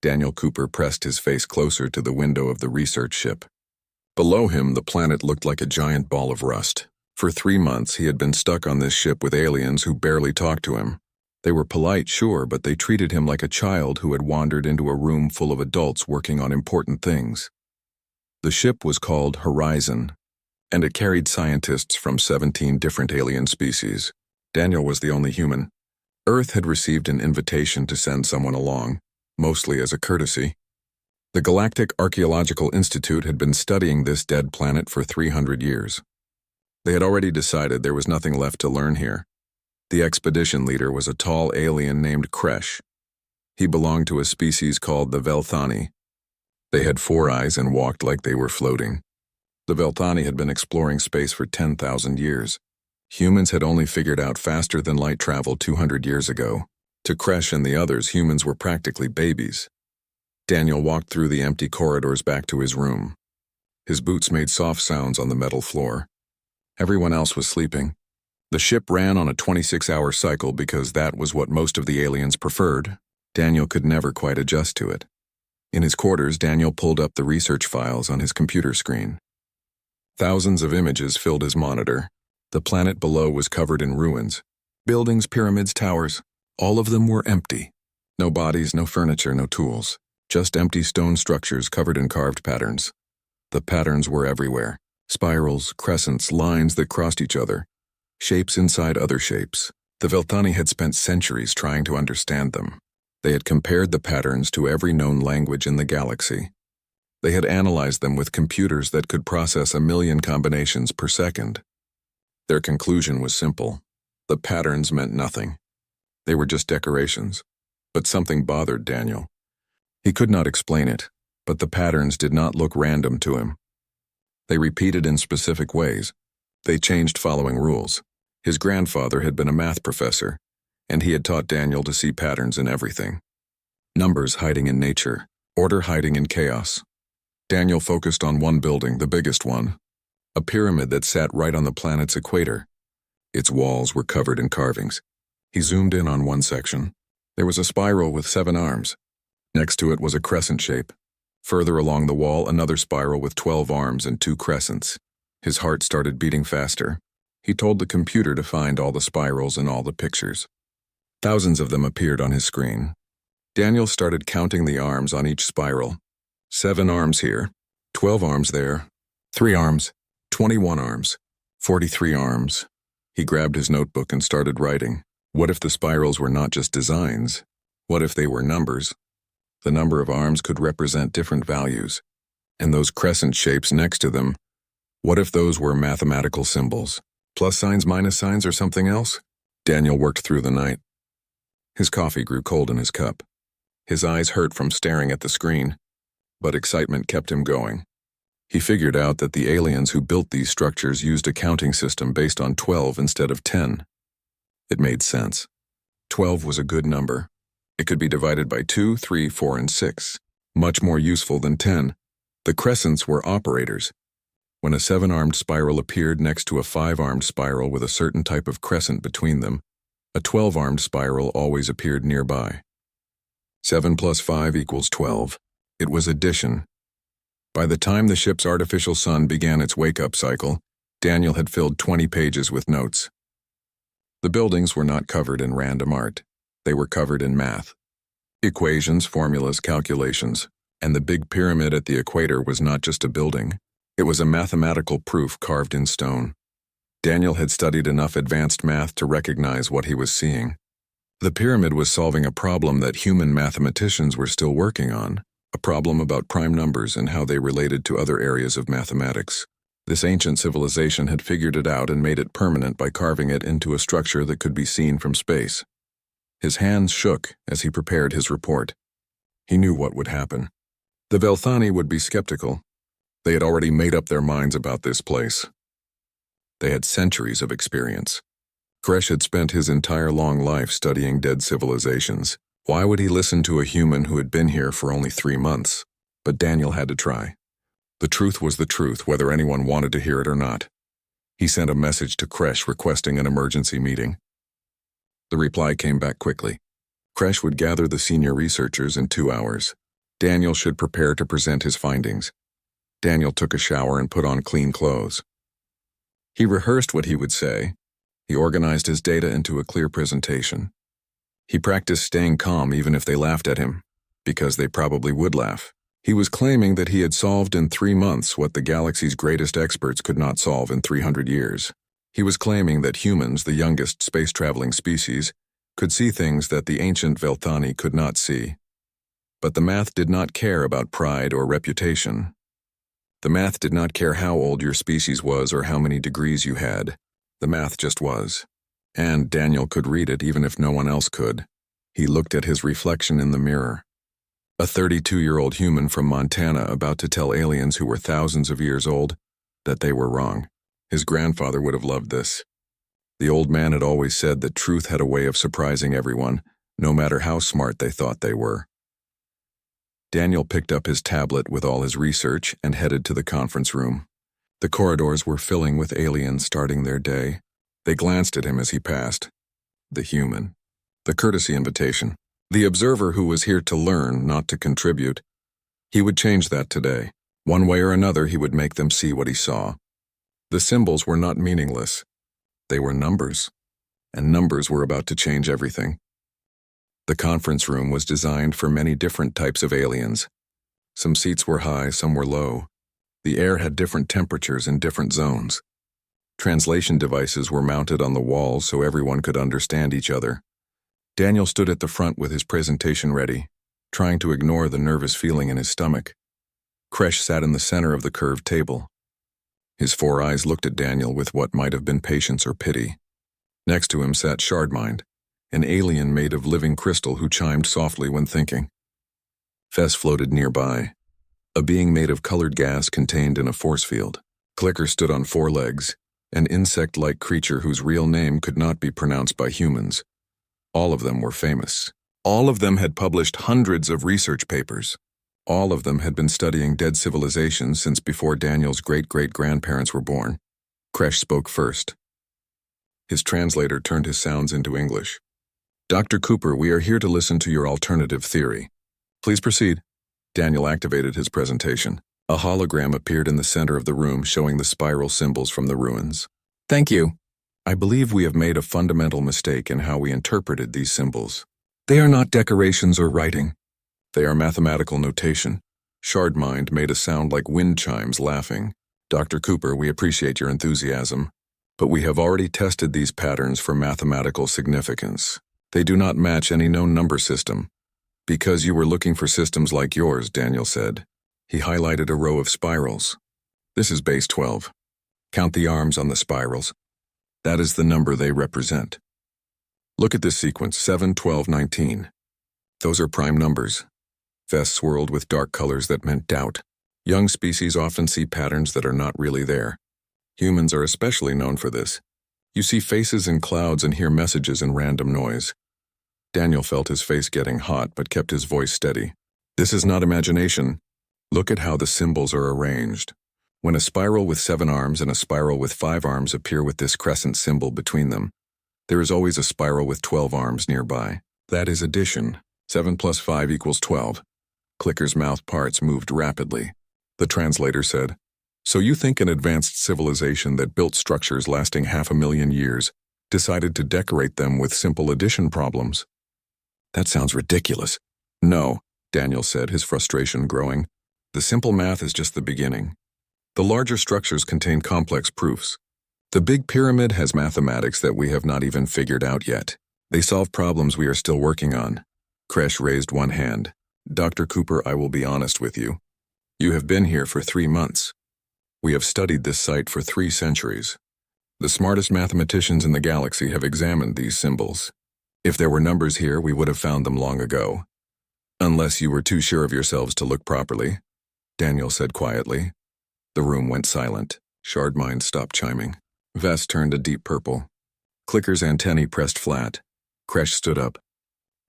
Daniel Cooper pressed his face closer to the window of the research ship. Below him, the planet looked like a giant ball of rust. For 3 months, he had been stuck on this ship with aliens who barely talked to him. They were polite, sure, but they treated him like a child who had wandered into a room full of adults working on important things. The ship was called Horizon, and it carried scientists from 17 different alien species. Daniel was the only human. Earth had received an invitation to send someone along, mostly as a courtesy. The Galactic Archaeological Institute had been studying this dead planet for 300 years. They had already decided there was nothing left to learn here. The expedition leader was a tall alien named Kresh. He belonged to a species called the Velthani. They had 4 eyes and walked like they were floating. The Velthani had been exploring space for 10,000 years. Humans had only figured out faster-than-light travel 200 years ago. To Kresh and the others, humans were practically babies. Daniel walked through the empty corridors back to his room. His boots made soft sounds on the metal floor. Everyone else was sleeping. The ship ran on a 26-hour cycle because that was what most of the aliens preferred. Daniel could never quite adjust to it. In his quarters, Daniel pulled up the research files on his computer screen. Thousands of images filled his monitor. The planet below was covered in ruins. Buildings, pyramids, towers. All of them were empty. No bodies, no furniture, no tools. Just empty stone structures covered in carved patterns. The patterns were everywhere. Spirals, crescents, lines that crossed each other. Shapes inside other shapes. The Velthani had spent centuries trying to understand them. They had compared the patterns to every known language in the galaxy. They had analyzed them with computers that could process 1 million combinations per second. Their conclusion was simple. The patterns meant nothing. They were just decorations. But something bothered Daniel. He could not explain it, but the patterns did not look random to him. They repeated in specific ways. They changed following rules. His grandfather had been a math professor, and he had taught Daniel to see patterns in everything. Numbers hiding in nature, order hiding in chaos. Daniel focused on one building, the biggest one. A pyramid that sat right on the planet's equator. Its walls were covered in carvings. He zoomed in on one section. There was a spiral with 7 arms. Next to it was a crescent shape. Further along the wall, another spiral with 12 arms and 2 crescents. His heart started beating faster. He told the computer to find all the spirals in all the pictures. Thousands of them appeared on his screen. Daniel started counting the arms on each spiral. 7 arms here, 12 arms there, 3 arms, 21 arms, 43 arms. He grabbed his notebook and started writing. What if the spirals were not just designs? What if they were numbers? The number of arms could represent different values. And those crescent shapes next to them, what if those were mathematical symbols? Plus signs, minus signs, or something else? Daniel worked through the night. His coffee grew cold in his cup. His eyes hurt from staring at the screen, but excitement kept him going. He figured out that the aliens who built these structures used a counting system based on 12 instead of 10. It made sense. 12 was a good number. It could be divided by 2, 3, 4, and 6. Much more useful than 10. The crescents were operators. When a 7-armed spiral appeared next to a 5-armed spiral with a certain type of crescent between them, a 12-armed spiral always appeared nearby. 7 plus 5 equals 12. It was addition. By the time the ship's artificial sun began its wake-up cycle, Daniel had filled 20 pages with notes. The buildings were not covered in random art. They were covered in math. Equations, formulas, calculations. And the big pyramid at the equator was not just a building. It was a mathematical proof carved in stone. Daniel had studied enough advanced math to recognize what he was seeing. The pyramid was solving a problem that human mathematicians were still working on, a problem about prime numbers and how they related to other areas of mathematics. This ancient civilization had figured it out and made it permanent by carving it into a structure that could be seen from space. His hands shook as he prepared his report. He knew what would happen. The Velthani would be skeptical. They had already made up their minds about this place. They had centuries of experience. Kresh had spent his entire long life studying dead civilizations. Why would he listen to a human who had been here for only 3 months? But Daniel had to try. The truth was the truth, whether anyone wanted to hear it or not. He sent a message to Kresh requesting an emergency meeting. The reply came back quickly. Kresh would gather the senior researchers in 2 hours. Daniel should prepare to present his findings. Daniel took a shower and put on clean clothes. He rehearsed what he would say. He organized his data into a clear presentation. He practiced staying calm even if they laughed at him, because they probably would laugh. He was claiming that he had solved in 3 months what the galaxy's greatest experts could not solve in 300 years. He was claiming that humans, the youngest space-traveling species, could see things that the ancient Velthani could not see. But the math did not care about pride or reputation. The math did not care how old your species was or how many degrees you had. The math just was. And Daniel could read it even if no one else could. He looked at his reflection in the mirror. A 32-year-old human from Montana about to tell aliens who were thousands of years old that they were wrong. His grandfather would have loved this. The old man had always said that truth had a way of surprising everyone, no matter how smart they thought they were. Daniel picked up his tablet with all his research and headed to the conference room. The corridors were filling with aliens starting their day. They glanced at him as he passed. The human. The courtesy invitation. The observer who was here to learn, not to contribute. He would change that today. One way or another, he would make them see what he saw. The symbols were not meaningless. They were numbers. And numbers were about to change everything. The conference room was designed for many different types of aliens. Some seats were high, some were low. The air had different temperatures in different zones. Translation devices were mounted on the walls so everyone could understand each other. Daniel stood at the front with his presentation ready, trying to ignore the nervous feeling in his stomach. Kresh sat in the center of the curved table. His 4 eyes looked at Daniel with what might have been patience or pity. Next to him sat Shardmind, an alien made of living crystal who chimed softly when thinking. Fess floated nearby, a being made of colored gas contained in a force field. Clicker stood on 4 legs, an insect-like creature whose real name could not be pronounced by humans. All of them were famous. All of them had published hundreds of research papers. All of them had been studying dead civilizations since before Daniel's great-great-grandparents were born. Kresh spoke first. His translator turned his sounds into English. Dr. Cooper, we are here to listen to your alternative theory. Please proceed. Daniel activated his presentation. A hologram appeared in the center of the room showing the spiral symbols from the ruins. Thank you. I believe we have made a fundamental mistake in how we interpreted these symbols. They are not decorations or writing. They are mathematical notation. Shardmind made a sound like wind chimes laughing. Dr. Cooper, we appreciate your enthusiasm, but we have already tested these patterns for mathematical significance. They do not match any known number system. Because you were looking for systems like yours, Daniel said. He highlighted a row of spirals. This is base 12. Count the arms on the spirals. That is the number they represent. Look at this sequence, 7, 12, 19. Those are prime numbers. Fess swirled with dark colors that meant doubt. Young species often see patterns that are not really there. Humans are especially known for this. You see faces in clouds and hear messages in random noise. Daniel felt his face getting hot but kept his voice steady. This is not imagination. Look at how the symbols are arranged. When a spiral with 7 arms and a spiral with 5 arms appear with this crescent symbol between them, there is always a spiral with 12 arms nearby. That is addition. 7 plus 5 equals 12. Clicker's mouth parts moved rapidly. The translator said, So you think an advanced civilization that built structures lasting 500,000 years decided to decorate them with simple addition problems? That sounds ridiculous. No, Daniel said, his frustration growing. The simple math is just the beginning. The larger structures contain complex proofs. The Big Pyramid has mathematics that we have not even figured out yet. They solve problems we are still working on. Kresh raised one hand. Dr. Cooper, I will be honest with you. You have been here for 3 months. We have studied this site for 3 centuries. The smartest mathematicians in the galaxy have examined these symbols. If there were numbers here, we would have found them long ago. Unless you were too sure of yourselves to look properly, Daniel said quietly. The room went silent. Shardmind stopped chiming. Vess turned a deep purple. Clicker's antennae pressed flat. Kresh stood up.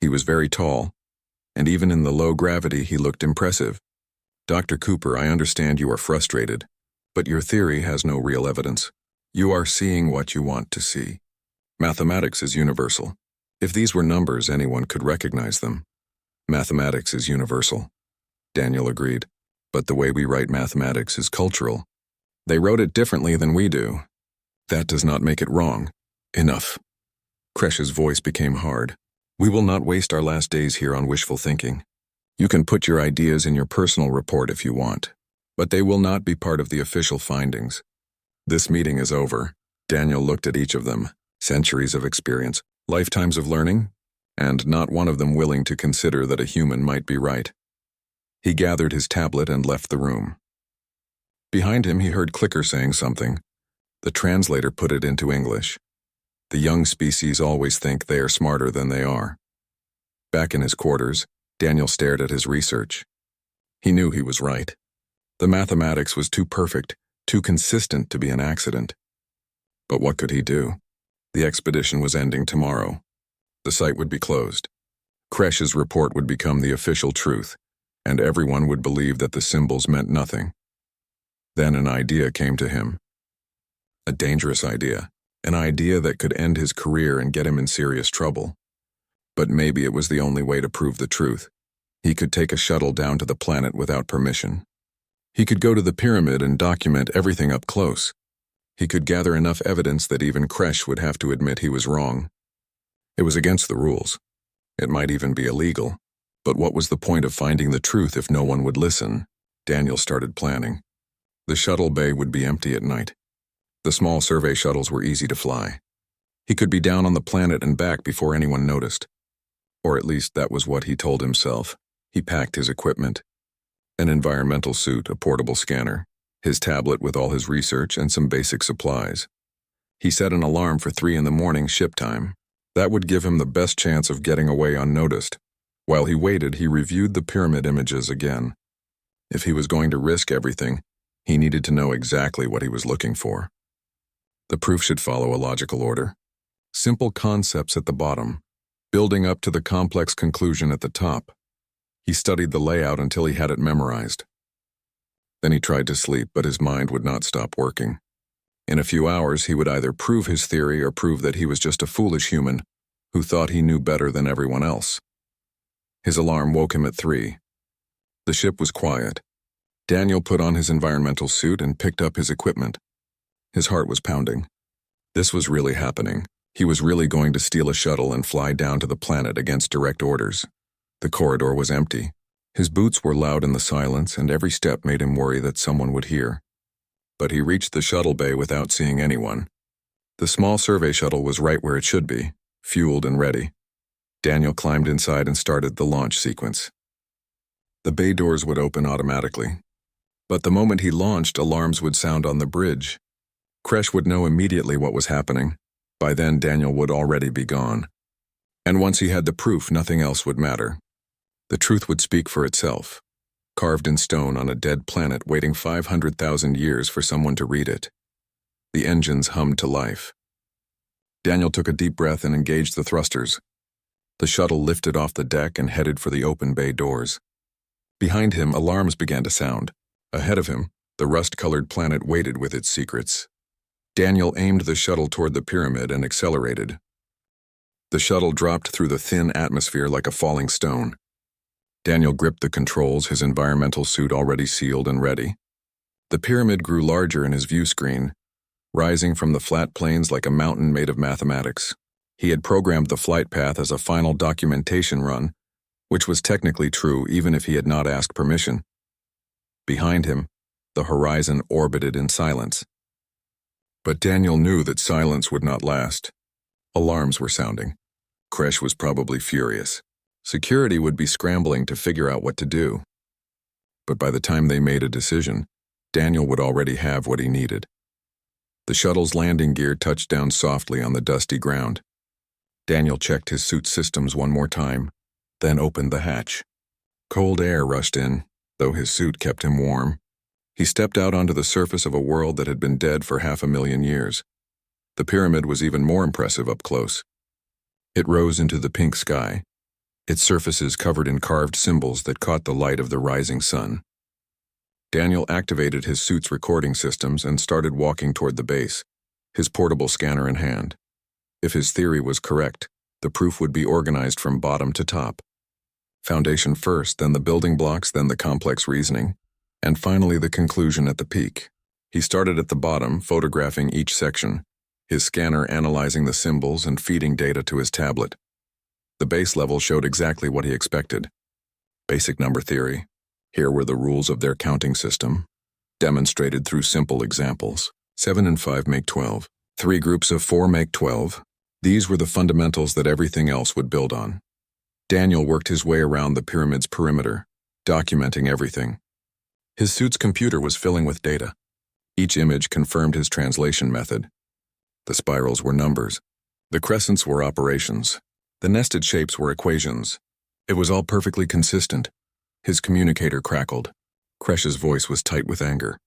He was very tall, and even in the low gravity he looked impressive. Dr. Cooper, I understand you are frustrated, but your theory has no real evidence. You are seeing what you want to see. Mathematics is universal. If these were numbers, anyone could recognize them. Mathematics is universal. Daniel agreed. But the way we write mathematics is cultural. They wrote it differently than we do. That does not make it wrong. Enough. Kresh's voice became hard. We will not waste our last days here on wishful thinking. You can put your ideas in your personal report if you want, but they will not be part of the official findings. This meeting is over. Daniel looked at each of them. Centuries of experience, lifetimes of learning, and not one of them willing to consider that a human might be right. He gathered his tablet and left the room. Behind him he heard Clicker saying something. The translator put it into English. The young species always think they are smarter than they are. Back in his quarters, Daniel stared at his research. He knew he was right. The mathematics was too perfect, too consistent to be an accident. But what could he do? The expedition was ending tomorrow. The site would be closed. Kresh's report would become the official truth, and everyone would believe that the symbols meant nothing. Then an idea came to him. A dangerous idea. An idea that could end his career and get him in serious trouble. But maybe it was the only way to prove the truth. He could take a shuttle down to the planet without permission. He could go to the pyramid and document everything up close. He could gather enough evidence that even Kresh would have to admit he was wrong. It was against the rules. It might even be illegal. But what was the point of finding the truth if no one would listen? Daniel started planning. The shuttle bay would be empty at night. The small survey shuttles were easy to fly. He could be down on the planet and back before anyone noticed. Or at least that was what he told himself. He packed his equipment. An environmental suit, a portable scanner, his tablet with all his research, and some basic supplies. He set an alarm for 3 a.m. ship time. That would give him the best chance of getting away unnoticed. While he waited, he reviewed the pyramid images again. If he was going to risk everything, he needed to know exactly what he was looking for. The proof should follow a logical order. Simple concepts at the bottom, building up to the complex conclusion at the top. He studied the layout until he had it memorized. Then he tried to sleep, but his mind would not stop working. In a few hours, he would either prove his theory or prove that he was just a foolish human who thought he knew better than everyone else. His alarm woke him at 3. The ship was quiet. Daniel put on his environmental suit and picked up his equipment. His heart was pounding. This was really happening. He was really going to steal a shuttle and fly down to the planet against direct orders. The corridor was empty. His boots were loud in the silence, and every step made him worry that someone would hear. But he reached the shuttle bay without seeing anyone. The small survey shuttle was right where it should be, fueled and ready. Daniel climbed inside and started the launch sequence. The bay doors would open automatically. But the moment he launched, alarms would sound on the bridge. Kresh would know immediately what was happening. By then, Daniel would already be gone. And once he had the proof, nothing else would matter. The truth would speak for itself, carved in stone on a dead planet waiting 500,000 years for someone to read it. The engines hummed to life. Daniel took a deep breath and engaged the thrusters. The shuttle lifted off the deck and headed for the open bay doors. Behind him, alarms began to sound. Ahead of him, the rust-colored planet waited with its secrets. Daniel aimed the shuttle toward the pyramid and accelerated. The shuttle dropped through the thin atmosphere like a falling stone. Daniel gripped the controls, his environmental suit already sealed and ready. The pyramid grew larger in his view screen, rising from the flat plains like a mountain made of mathematics. He had programmed the flight path as a final documentation run, which was technically true even if he had not asked permission. Behind him, the horizon orbited in silence. But Daniel knew that silence would not last. Alarms were sounding. Kresh was probably furious. Security would be scrambling to figure out what to do. But by the time they made a decision, Daniel would already have what he needed. The shuttle's landing gear touched down softly on the dusty ground. Daniel checked his suit systems one more time, then opened the hatch. Cold air rushed in, though his suit kept him warm. He stepped out onto the surface of a world that had been dead for 500,000 years. The pyramid was even more impressive up close. It rose into the pink sky, its surfaces covered in carved symbols that caught the light of the rising sun. Daniel activated his suit's recording systems and started walking toward the base, his portable scanner in hand. If his theory was correct, the proof would be organized from bottom to top. Foundation first, then the building blocks, then the complex reasoning, and finally the conclusion at the peak. He started at the bottom, photographing each section, his scanner analyzing the symbols and feeding data to his tablet. The base level showed exactly what he expected. Basic number theory. Here were the rules of their counting system, demonstrated through simple examples. 7 and 5 make 12. 3 groups of 4 make 12. These were the fundamentals that everything else would build on. Daniel worked his way around the pyramid's perimeter, documenting everything. His suit's computer was filling with data. Each image confirmed his translation method. The spirals were numbers. The crescents were operations. The nested shapes were equations. It was all perfectly consistent. His communicator crackled. Kresh's voice was tight with anger.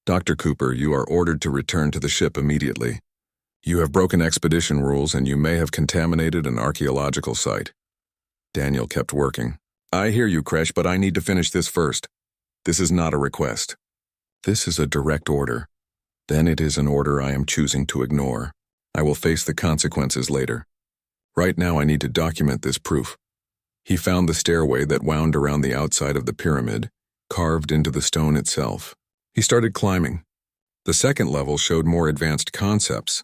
"Dr. Cooper, you are ordered to return to the ship immediately. You have broken expedition rules and you may have contaminated an archaeological site." Daniel kept working. "I hear you, Kresh, but I need to finish this first. This is not a request. This is a direct order. Then it is an order I am choosing to ignore. I will face the consequences later. Right now I need to document this proof." He found the stairway that wound around the outside of the pyramid, carved into the stone itself. He started climbing. The second level showed more advanced concepts,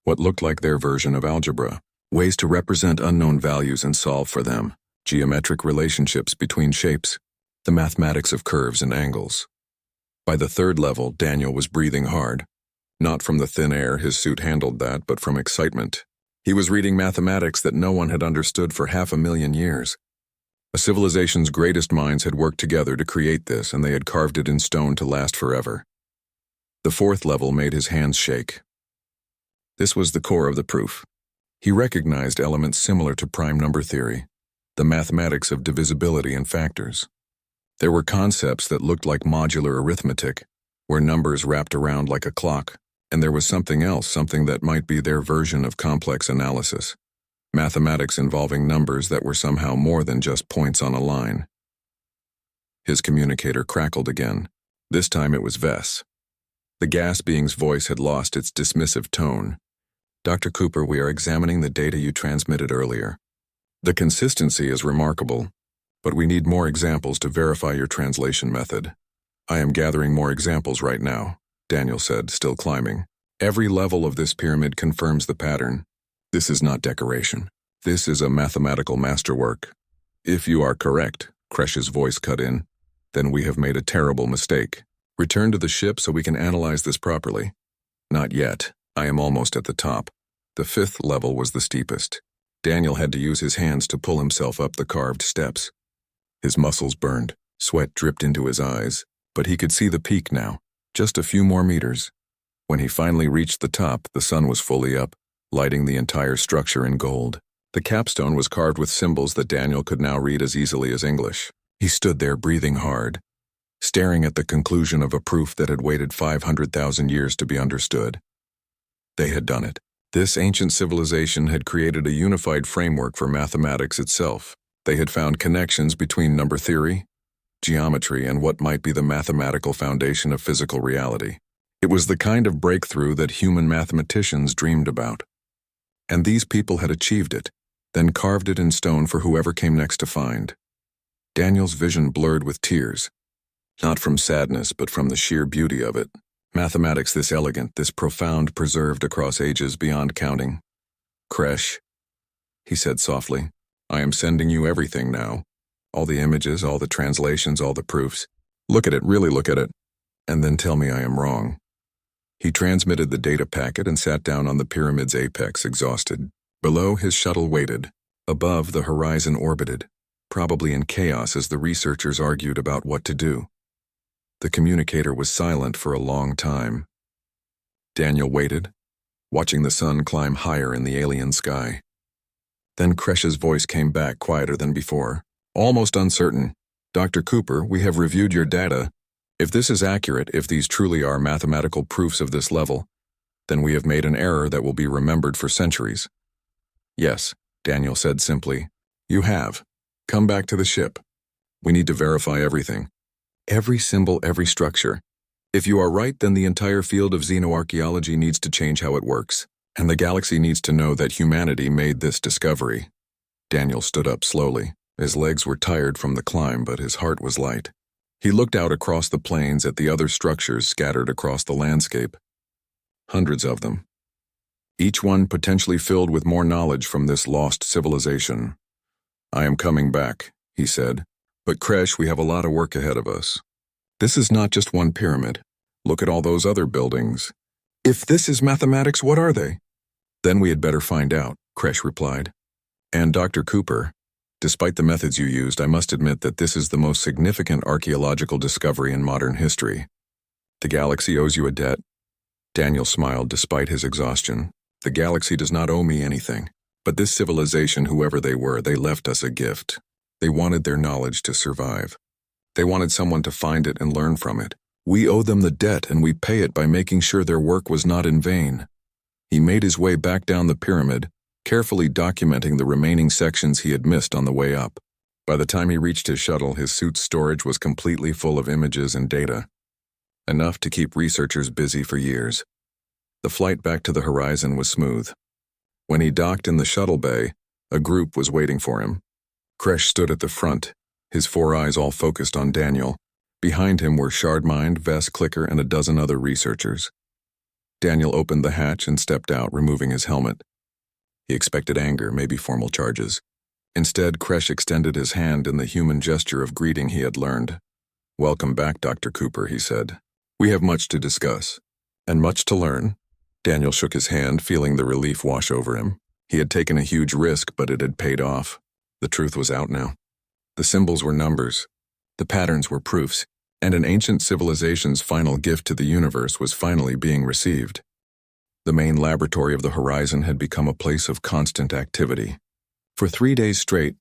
what looked like their version of algebra, ways to represent unknown values and solve for them, geometric relationships between shapes, the mathematics of curves and angles. By the third level, Daniel was breathing hard. Not from the thin air, his suit handled that, but from excitement. He was reading mathematics that no one had understood for 500,000 years. A civilization's greatest minds had worked together to create this, and they had carved it in stone to last forever. The fourth level made his hands shake. This was the core of the proof. He recognized elements similar to prime number theory, the mathematics of divisibility and factors. There were concepts that looked like modular arithmetic, where numbers wrapped around like a clock, and there was something else, something that might be their version of complex analysis. Mathematics involving numbers that were somehow more than just points on a line. His communicator crackled again. This time it was Vess. The gas being's voice had lost its dismissive tone. "Dr. Cooper, we are examining the data you transmitted earlier. The consistency is remarkable, but we need more examples to verify your translation method." "I am gathering more examples right now," Daniel said, still climbing. "Every level of this pyramid confirms the pattern. This is not decoration. This is a mathematical masterwork." "If you are correct," Kresh's voice cut in, "then we have made a terrible mistake. Return to the ship so we can analyze this properly." "Not yet. I am almost at the top." The fifth level was the steepest. Daniel had to use his hands to pull himself up the carved steps. His muscles burned, sweat dripped into his eyes, but he could see the peak now, just a few more meters. When he finally reached the top, the sun was fully up, lighting the entire structure in gold. The capstone was carved with symbols that Daniel could now read as easily as English. He stood there breathing hard, staring at the conclusion of a proof that had waited 500,000 years to be understood. They had done it. This ancient civilization had created a unified framework for mathematics itself. They had found connections between number theory, geometry, and what might be the mathematical foundation of physical reality. It was the kind of breakthrough that human mathematicians dreamed about. And these people had achieved it, then carved it in stone for whoever came next to find. Daniel's vision blurred with tears, not from sadness, but from the sheer beauty of it. Mathematics this elegant, this profound, preserved across ages beyond counting. "Kresh," he said softly, "I am sending you everything now. All the images, all the translations, all the proofs. Look at it, really look at it, and then tell me I am wrong." He transmitted the data packet and sat down on the pyramid's apex, exhausted. Below, his shuttle waited. Above, the horizon orbited, probably in chaos as the researchers argued about what to do. The communicator was silent for a long time. Daniel waited, watching the sun climb higher in the alien sky. Then Kresh's voice came back, quieter than before, almost uncertain. "Dr. Cooper, we have reviewed your data. If this is accurate, if these truly are mathematical proofs of this level, then we have made an error that will be remembered for centuries." "Yes," Daniel said simply. "You have. Come back to the ship. We need to verify everything. Every symbol, every structure. If you are right, then the entire field of xenoarchaeology needs to change how it works, and the galaxy needs to know that humanity made this discovery." Daniel stood up slowly. His legs were tired from the climb, but his heart was light. He looked out across the plains at the other structures scattered across the landscape. Hundreds of them. Each one potentially filled with more knowledge from this lost civilization. "I am coming back," he said. "But Kresh, we have a lot of work ahead of us. This is not just one pyramid. Look at all those other buildings. If this is mathematics, what are they?" "Then we had better find out," Kresh replied. "And Dr. Cooper, despite the methods you used, I must admit that this is the most significant archaeological discovery in modern history. The galaxy owes you a debt." Daniel smiled despite his exhaustion. "The galaxy does not owe me anything. But this civilization, whoever they were, they left us a gift. They wanted their knowledge to survive. They wanted someone to find it and learn from it. We owe them the debt, and we pay it by making sure their work was not in vain." He made his way back down the pyramid, carefully documenting the remaining sections he had missed on the way up. By the time he reached his shuttle, his suit's storage was completely full of images and data, enough to keep researchers busy for years. The flight back to the horizon was smooth. When he docked in the shuttle bay, a group was waiting for him. Kresh stood at the front, his 4 eyes all focused on Daniel. Behind him were Shardmind, Vess, Clicker, and a dozen other researchers. Daniel opened the hatch and stepped out, removing his helmet. He expected anger, maybe formal charges. Instead, Kresh extended his hand in the human gesture of greeting he had learned. "Welcome back, Dr. Cooper," he said. "We have much to discuss, and much to learn." Daniel shook his hand, feeling the relief wash over him. He had taken a huge risk, but it had paid off. The truth was out now. The symbols were numbers. The patterns were proofs, and an ancient civilization's final gift to the universe was finally being received. The main laboratory of the horizon had become a place of constant activity. For 3 days straight,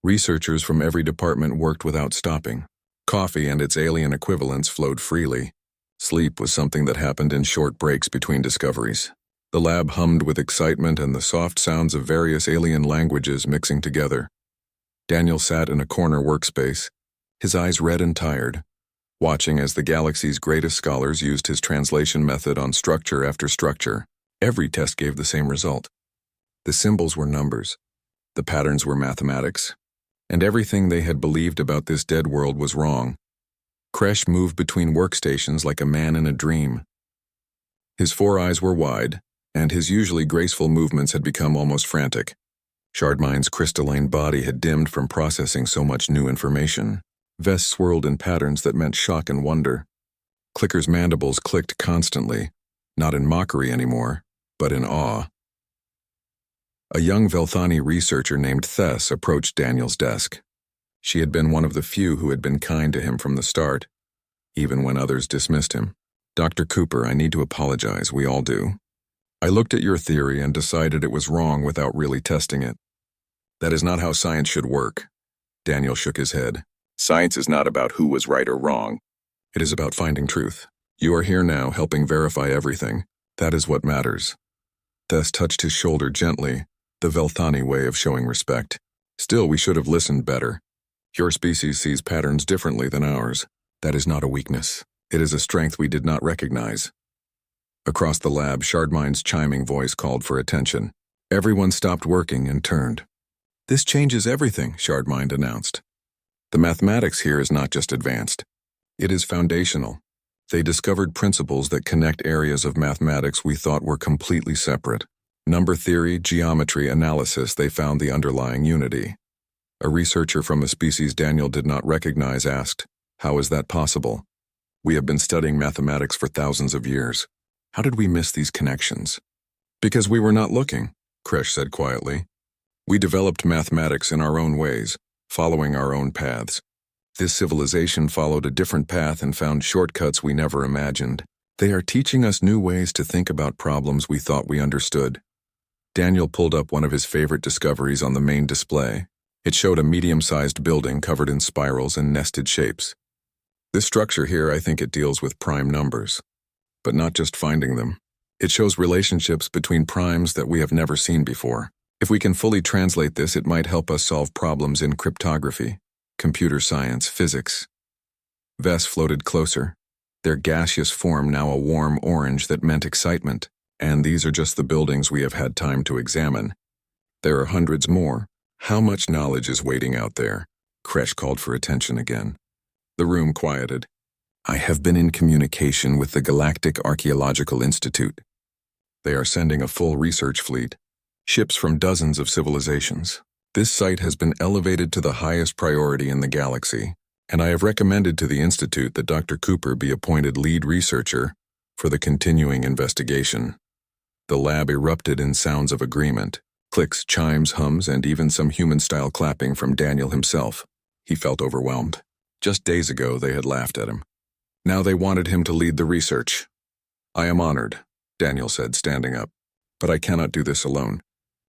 researchers from every department worked without stopping. Coffee and its alien equivalents flowed freely. Sleep was something that happened in short breaks between discoveries. The lab hummed with excitement and the soft sounds of various alien languages mixing together. Daniel sat in a corner workspace, his eyes red and tired, watching as the galaxy's greatest scholars used his translation method on structure after structure. Every test gave the same result. The symbols were numbers, the patterns were mathematics, and everything they had believed about this dead world was wrong. Kresh moved between workstations like a man in a dream. His 4 eyes were wide, and his usually graceful movements had become almost frantic. Shardmind's crystalline body had dimmed from processing so much new information. Vess swirled in patterns that meant shock and wonder. Clicker's mandibles clicked constantly, not in mockery anymore, but in awe. A young Velthani researcher named Thess approached Daniel's desk. She had been one of the few who had been kind to him from the start, even when others dismissed him. "Dr. Cooper, I need to apologize, we all do. I looked at your theory and decided it was wrong without really testing it. That is not how science should work." Daniel shook his head. "Science is not about who was right or wrong. It is about finding truth. You are here now, helping verify everything. That is what matters." Thess touched his shoulder gently, the Velthani way of showing respect. "Still, we should have listened better. Your species sees patterns differently than ours. That is not a weakness. It is a strength we did not recognize." Across the lab, Shardmind's chiming voice called for attention. Everyone stopped working and turned. "This changes everything," Shardmind announced. "The mathematics here is not just advanced. It is foundational. They discovered principles that connect areas of mathematics we thought were completely separate. Number theory, geometry, analysis, they found the underlying unity." A researcher from a species Daniel did not recognize asked, "How is that possible? We have been studying mathematics for thousands of years. How did we miss these connections?" "Because we were not looking," Kresh said quietly. "We developed mathematics in our own ways, following our own paths. This civilization followed a different path and found shortcuts we never imagined. They are teaching us new ways to think about problems we thought we understood." Daniel pulled up one of his favorite discoveries on the main display. It showed a medium-sized building covered in spirals and nested shapes. "This structure here, I think it deals with prime numbers. But not just finding them. It shows relationships between primes that we have never seen before. If we can fully translate this, it might help us solve problems in cryptography, computer science, physics." Vess floated closer, their gaseous form now a warm orange that meant excitement. "And these are just the buildings we have had time to examine. There are hundreds more, How much knowledge is waiting out there? Kresh called for attention again. The room quieted. I have been in communication with the Galactic Archaeological Institute. They are sending a full research fleet, ships from dozens of civilizations. This site has been elevated to the highest priority in the galaxy, and I have recommended to the Institute that Dr. Cooper be appointed lead researcher for the continuing investigation. The lab erupted in sounds of agreement, clicks, chimes, hums, and even some human-style clapping from Daniel himself. He felt overwhelmed. Just days ago, they had laughed at him. Now they wanted him to lead the research. I am honored, Daniel said, standing up. But I cannot do this alone.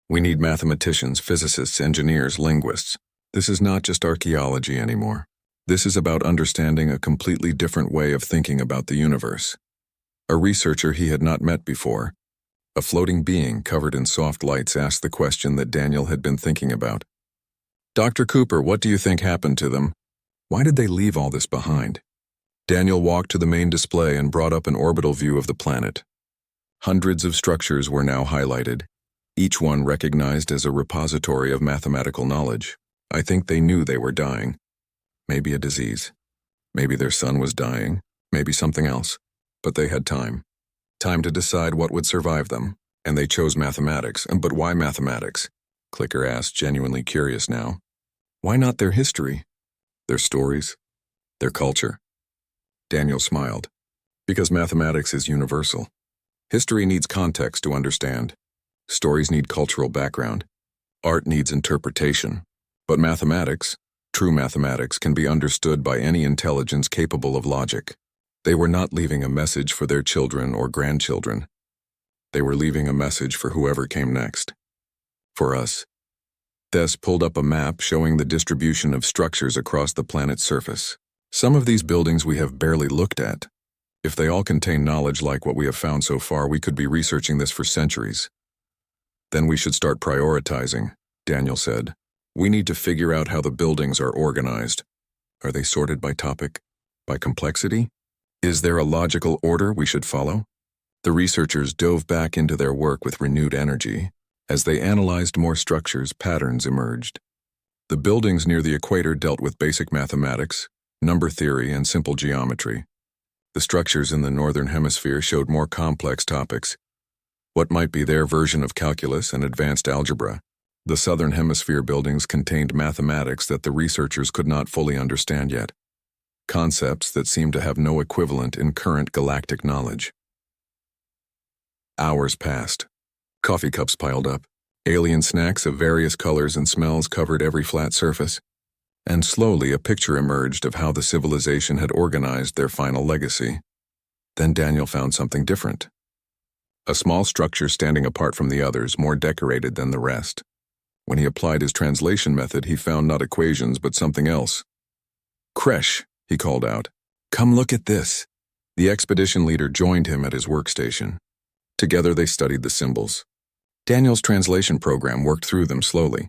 We need mathematicians, physicists, engineers, linguists. This is not just archaeology anymore. This is about understanding a completely different way of thinking about the universe. A researcher he had not met before, a floating being covered in soft lights, asked the question that Daniel had been thinking about. Dr. Cooper, what do you think happened to them? Why did they leave all this behind? Daniel walked to the main display and brought up an orbital view of the planet. Hundreds of structures were now highlighted, each one recognized as a repository of mathematical knowledge. I think they knew they were dying. Maybe a disease. Maybe their son was dying. Maybe something else. But they had time. Time to decide what would survive them. And they chose mathematics. But why mathematics? Clicker asked, genuinely curious now. Why not their history? Their stories? Their culture? Daniel smiled. Because mathematics is universal. History needs context to understand. Stories need cultural background. Art needs interpretation. But mathematics, true mathematics, can be understood by any intelligence capable of logic. They were not leaving a message for their children or grandchildren. They were leaving a message for whoever came next. For us. Des pulled up a map showing the distribution of structures across the planet's surface. Some of these buildings we have barely looked at. If they all contain knowledge like what we have found so far, we could be researching this for centuries. Then we should start prioritizing, Daniel said. We need to figure out how the buildings are organized. Are they sorted by topic? By complexity? Is there a logical order we should follow? The researchers dove back into their work with renewed energy. As they analyzed more structures, patterns emerged. The buildings near the equator dealt with basic mathematics, number theory, and simple geometry. The structures in the northern hemisphere showed more complex topics. What might be their version of calculus and advanced algebra? The southern hemisphere buildings contained mathematics that the researchers could not fully understand yet. Concepts that seemed to have no equivalent in current galactic knowledge. Hours passed. Coffee cups piled up. Alien snacks of various colors and smells covered every flat surface. And slowly a picture emerged of how the civilization had organized their final legacy. Then Daniel found something different. A small structure standing apart from the others, more decorated than the rest. When he applied his translation method, he found not equations but something else. Kresh, he called out. Come look at this. The expedition leader joined him at his workstation. Together they studied the symbols. Daniel's translation program worked through them slowly.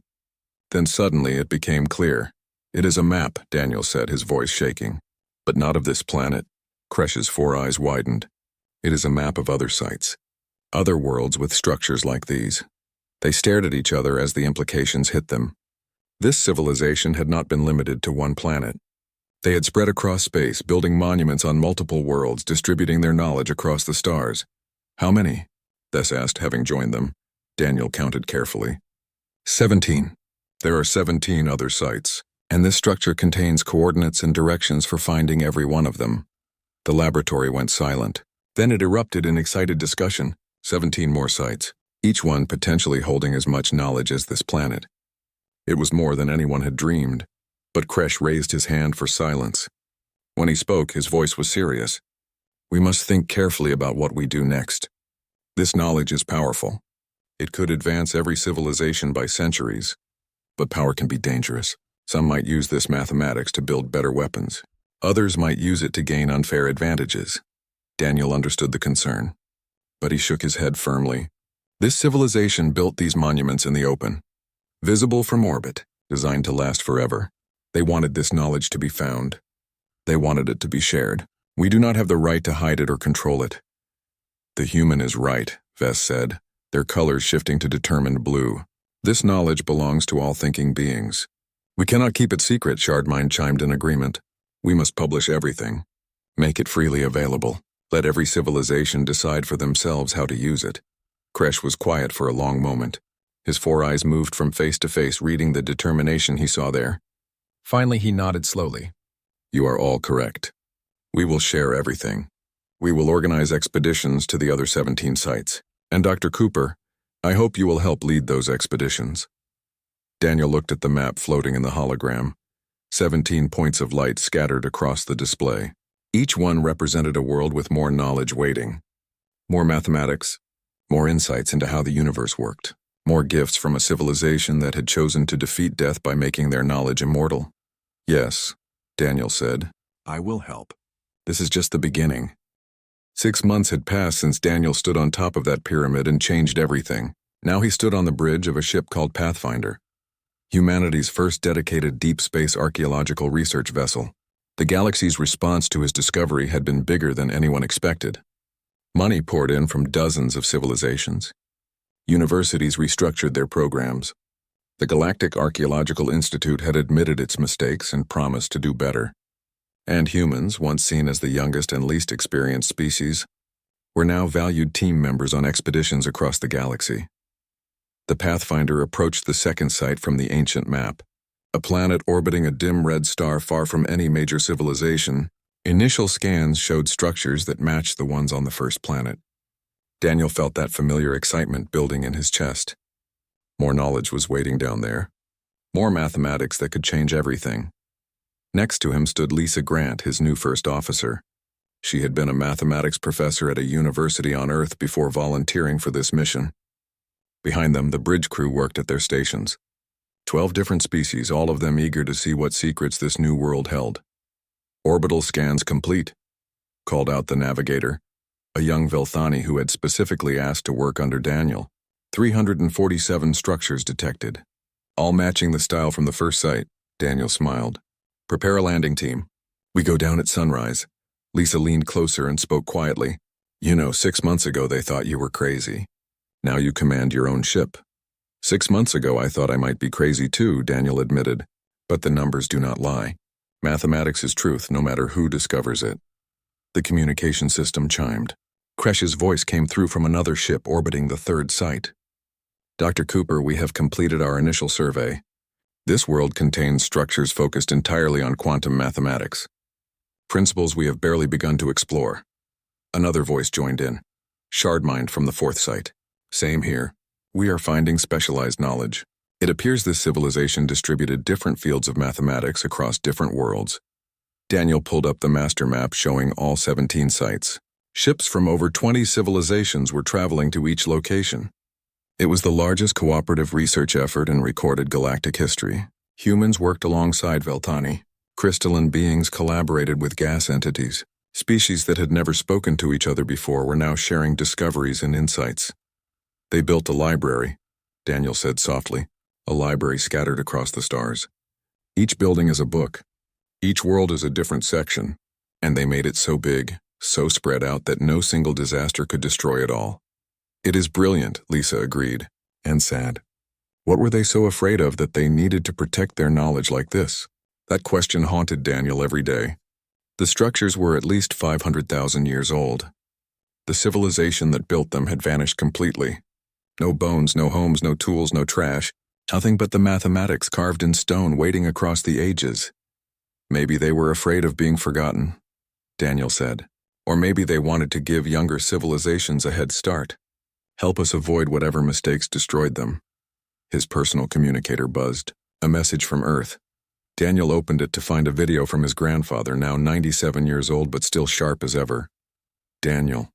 Then suddenly it became clear. It is a map, Daniel said, his voice shaking. But not of this planet. Kresh's 4 eyes widened. It is a map of other sites. Other worlds with structures like these. They stared at each other as the implications hit them. This civilization had not been limited to one planet. They had spread across space, building monuments on multiple worlds, distributing their knowledge across the stars. How many? Des asked, having joined them. Daniel counted carefully. 17. There are 17 other sites, and this structure contains coordinates and directions for finding every one of them. The laboratory went silent. Then it erupted in excited discussion. 17 more sites, each one potentially holding as much knowledge as this planet. It was more than anyone had dreamed, but Kresh raised his hand for silence. When he spoke, his voice was serious. We must think carefully about what we do next. This knowledge is powerful. It could advance every civilization by centuries, but power can be dangerous. Some might use this mathematics to build better weapons. Others might use it to gain unfair advantages. Daniel understood the concern, but he shook his head firmly. This civilization built these monuments in the open, visible from orbit, designed to last forever. They wanted this knowledge to be found. They wanted it to be shared. We do not have the right to hide it or control it. The human is right, Vess said, their colors shifting to determined blue. This knowledge belongs to all thinking beings. We cannot keep it secret, Shardmind chimed in agreement. We must publish everything. Make it freely available. Let every civilization decide for themselves how to use it. Kresh was quiet for a long moment. His four eyes moved from face to face, reading the determination he saw there. Finally, he nodded slowly. You are all correct. We will share everything. We will organize expeditions to the other 17 sites. And Dr. Cooper, I hope you will help lead those expeditions. Daniel looked at the map floating in the hologram. 17 points of light scattered across the display. Each one represented a world with more knowledge waiting. More mathematics, more insights into how the universe worked, more gifts from a civilization that had chosen to defeat death by making their knowledge immortal. Yes, Daniel said. I will help. This is just the beginning. 6 months had passed since Daniel stood on top of that pyramid and changed everything. Now he stood on the bridge of a ship called Pathfinder, humanity's first dedicated deep space archaeological research vessel. The galaxy's response to his discovery had been bigger than anyone expected. Money poured in from dozens of civilizations. Universities restructured their programs. The Galactic Archaeological Institute had admitted its mistakes and promised to do better. And humans, once seen as the youngest and least experienced species, were now valued team members on expeditions across the galaxy. The Pathfinder approached the second site from the ancient map, a planet orbiting a dim red star far from any major civilization. Initial scans showed structures that matched the ones on the first planet. Daniel felt that familiar excitement building in his chest. More knowledge was waiting down there. More mathematics that could change everything. Next to him stood Lisa Grant, his new first officer. She had been a mathematics professor at a university on Earth before volunteering for this mission. Behind them, the bridge crew worked at their stations. 12 different species, all of them eager to see what secrets this new world held. Orbital scans complete, called out the navigator, a young Velthani who had specifically asked to work under Daniel. 347 structures detected, all matching the style from the first site. Daniel smiled. Prepare a landing team. We go down at sunrise. Lisa leaned closer and spoke quietly. 6 months ago they thought you were crazy. Now you command your own ship. 6 months ago I thought I might be crazy too, Daniel admitted. But the numbers do not lie. Mathematics is truth no matter who discovers it. The communication system chimed. Kresh's voice came through from another ship orbiting the third site. Dr. Cooper, we have completed our initial survey. This world contains structures focused entirely on quantum mathematics. Principles we have barely begun to explore. Another voice joined in. Shardmind from the fourth site. Same here. We are finding specialized knowledge. It appears this civilization distributed different fields of mathematics across different worlds. Daniel pulled up the master map showing all 17 sites. Ships from over 20 civilizations were traveling to each location. It was the largest cooperative research effort in recorded galactic history. Humans worked alongside Velthani. Crystalline beings collaborated with gas entities. Species that had never spoken to each other before were now sharing discoveries and insights. They built a library, Daniel said softly, a library scattered across the stars. Each building is a book. Each world is a different section, and they made it so big, so spread out that no single disaster could destroy it all. It is brilliant, Lisa agreed, and sad. What were they so afraid of that they needed to protect their knowledge like this? That question haunted Daniel every day. The structures were at least 500,000 years old. The civilization that built them had vanished completely. No bones, no homes, no tools, no trash. Nothing but the mathematics carved in stone waiting across the ages. Maybe they were afraid of being forgotten, Daniel said. Or maybe they wanted to give younger civilizations a head start. Help us avoid whatever mistakes destroyed them. His personal communicator buzzed. A message from Earth. Daniel opened it to find a video from his grandfather, now 97 years old but still sharp as ever. Daniel,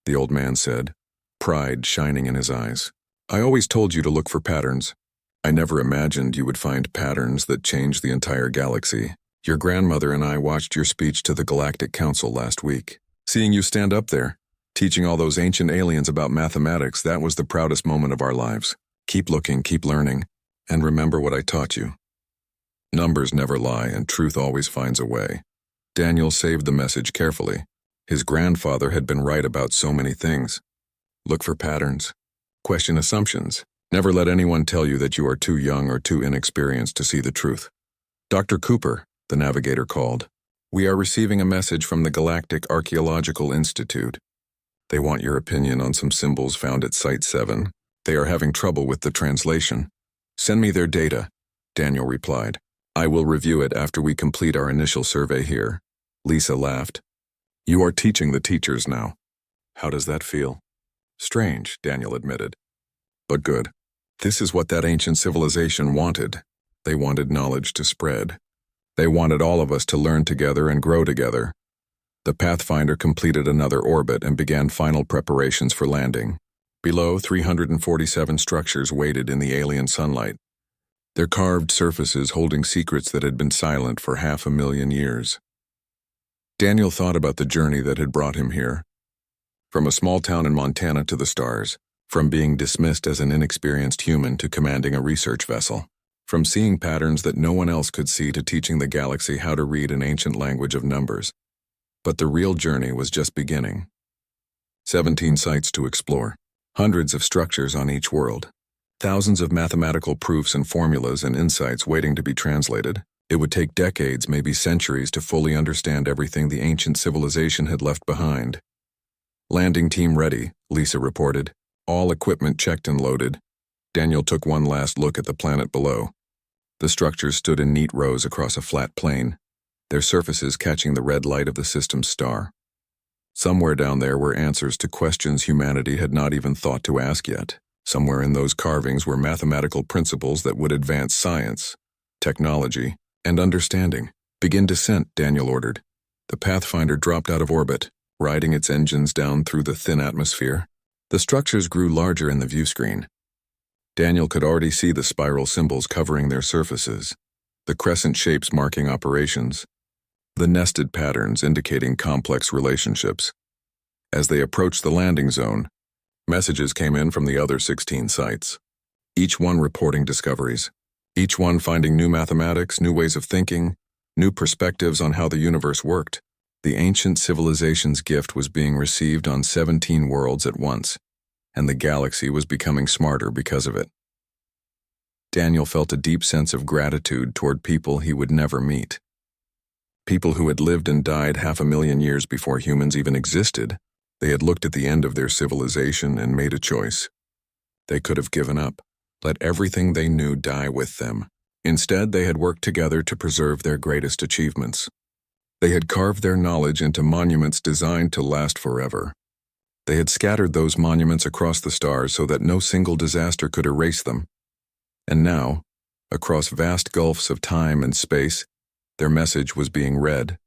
the old man said, pride shining in his eyes. I always told you to look for patterns. I never imagined you would find patterns that changed the entire galaxy. Your grandmother and I watched your speech to the Galactic Council last week. Seeing you stand up there, teaching all those ancient aliens about mathematics, that was the proudest moment of our lives. Keep looking, keep learning, and remember what I taught you. Numbers never lie, and truth always finds a way. Daniel saved the message carefully. His grandfather had been right about so many things. Look for patterns. Question assumptions. Never let anyone tell you that you are too young or too inexperienced to see the truth. Dr. Cooper, the navigator called. We are receiving a message from the Galactic Archaeological Institute. They want your opinion on some symbols found at Site 7. They are having trouble with the translation. Send me their data, Daniel replied. I will review it after we complete our initial survey here. Lisa laughed. You are teaching the teachers now. How does that feel? Strange, Daniel admitted. But good. This is what that ancient civilization wanted. They wanted knowledge to spread. They wanted all of us to learn together and grow together. The Pathfinder completed another orbit and began final preparations for landing. Below, 347 structures waited in the alien sunlight, their carved surfaces holding secrets that had been silent for 500,000 years. Daniel thought about the journey that had brought him here. From a small town in Montana to the stars, from being dismissed as an inexperienced human to commanding a research vessel, from seeing patterns that no one else could see to teaching the galaxy how to read an ancient language of numbers. But the real journey was just beginning. 17 sites to explore, hundreds of structures on each world, thousands of mathematical proofs and formulas and insights waiting to be translated. It would take decades, maybe centuries, to fully understand everything the ancient civilization had left behind. Landing team ready, Lisa reported. All equipment checked and loaded. Daniel took one last look at the planet below. The structures stood in neat rows across a flat plain, their surfaces catching the red light of the system's star. Somewhere down there were answers to questions humanity had not even thought to ask yet. Somewhere in those carvings were mathematical principles that would advance science, technology, and understanding. Begin descent, Daniel ordered. The Pathfinder dropped out of orbit, riding its engines down through the thin atmosphere. The structures grew larger in the view screen. Daniel could already see the spiral symbols covering their surfaces, the crescent shapes marking operations, the nested patterns indicating complex relationships. As they approached the landing zone, messages came in from the other 16 sites, each one reporting discoveries, each one finding new mathematics, new ways of thinking, new perspectives on how the universe worked. The ancient civilization's gift was being received on 17 worlds at once, and the galaxy was becoming smarter because of it. Daniel felt a deep sense of gratitude toward people he would never meet. People who had lived and died 500,000 years before humans even existed. They had looked at the end of their civilization and made a choice. They could have given up, let everything they knew die with them. Instead, they had worked together to preserve their greatest achievements. They had carved their knowledge into monuments designed to last forever. They had scattered those monuments across the stars so that no single disaster could erase them. And now, across vast gulfs of time and space, their message was being read.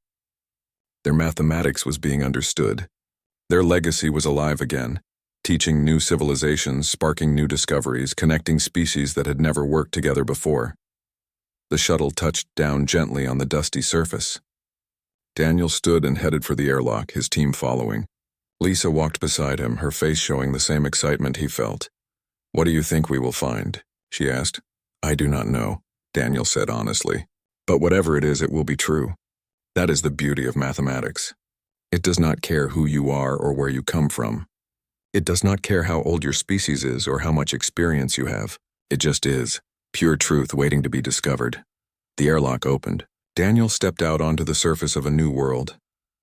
Their mathematics was being understood. Their legacy was alive again, teaching new civilizations, sparking new discoveries, connecting species that had never worked together before. The shuttle touched down gently on the dusty surface. Daniel stood and headed for the airlock, his team following. Lisa walked beside him, her face showing the same excitement he felt. What do you think we will find? She asked. I do not know, Daniel said honestly. But whatever it is, it will be true. That is the beauty of mathematics. It does not care who you are or where you come from. It does not care how old your species is or how much experience you have. It just is. Pure truth waiting to be discovered. The airlock opened. Daniel stepped out onto the surface of a new world,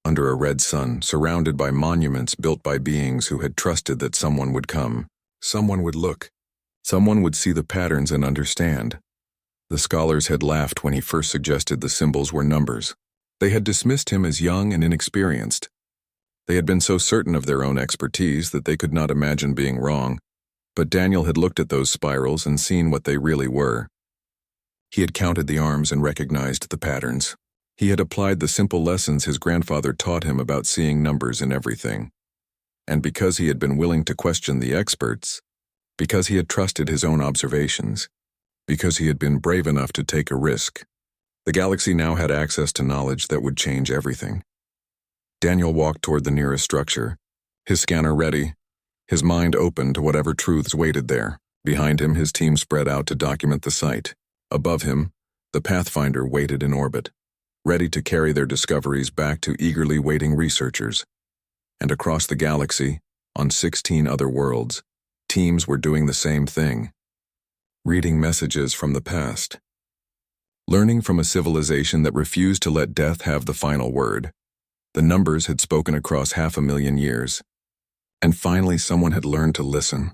under a red sun, surrounded by monuments built by beings who had trusted that someone would come. Someone would look. Someone would see the patterns and understand. The scholars had laughed when he first suggested the symbols were numbers. They had dismissed him as young and inexperienced. They had been so certain of their own expertise that they could not imagine being wrong. But Daniel had looked at those spirals and seen what they really were. He had counted the arms and recognized the patterns. He had applied the simple lessons his grandfather taught him about seeing numbers in everything. And because he had been willing to question the experts, because he had trusted his own observations, because he had been brave enough to take a risk, the galaxy now had access to knowledge that would change everything. Daniel walked toward the nearest structure, his scanner ready, his mind open to whatever truths waited there. Behind him, his team spread out to document the site. Above him, the Pathfinder waited in orbit, ready to carry their discoveries back to eagerly waiting researchers. And across the galaxy, on 16 other worlds, teams were doing the same thing, reading messages from the past, learning from a civilization that refused to let death have the final word. The numbers had spoken across 500,000 years. And finally someone had learned to listen.